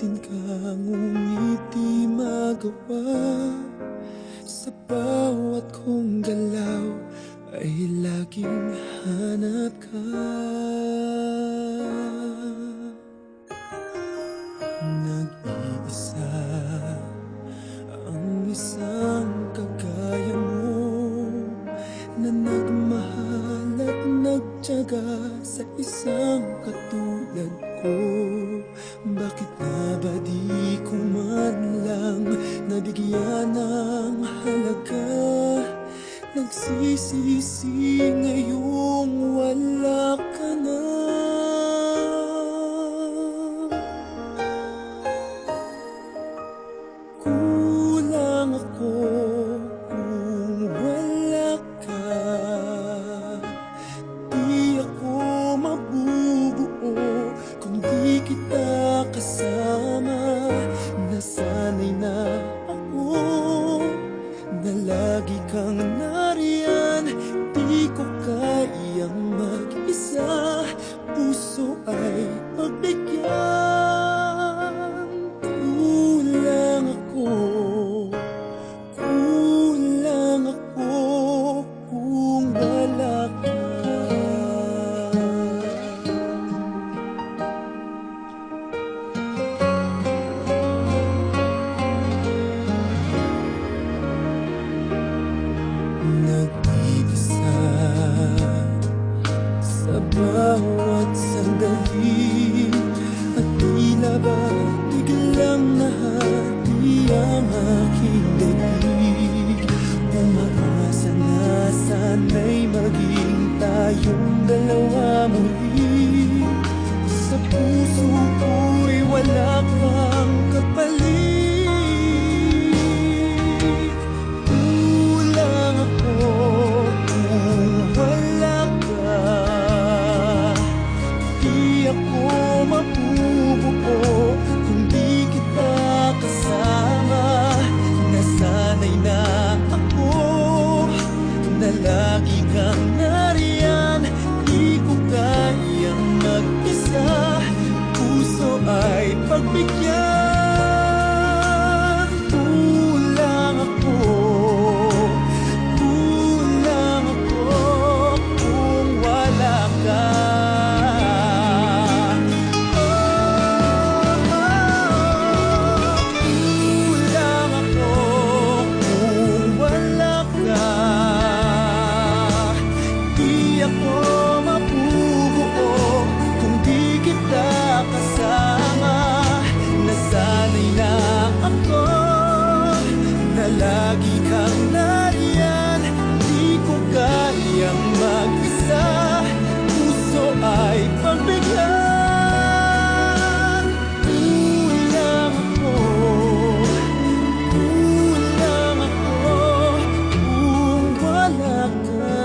natin ka, ngunit di magawa. Sa bawat kong galaw ay laging hanap ka. Nag-iisa ang isang kagaya mo, na nagmahal at nagtiyaga sa isang katulad ko. Bakit nga ba di ko man lang nabigyan ng halaga? Nagsisisi ngayong wala ka na. Kulang ako kung wala ka. Di ako mabubuo kung di kita kasama. Nasanay na ako na lagi kang nariyan. Di ko kayang mag-isa, puso ay pagbigyan. Kulang ako kung wala ka. Nag-iisa sa bawat sandali, at tila ba biglang nahati ang aking daig. Umaasa na sana'y maging tayong dalawa muli. Sa puso ko'y wala kang kapalit. Kulang ako kung wala ka. Di ako mabubuo kung di kita kasama. Nasanay na ako na lagi kang nariyan. Di ko kayang mag-isa, puso ay pagbigyan. Kulang ako kung wala ka. Kulang ako kung wala ka. Di ako mabubuo kung di kita kasama. Nasanay na ako na lagi kang nariyan. Di ko kayang mag-isa, puso ay pagbigyan. Kulang ako kung wala ka.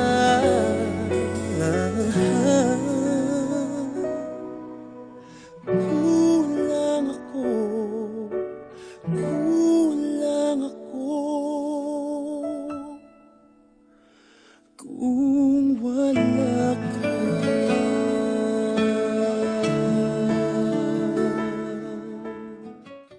Kulang ako kung wala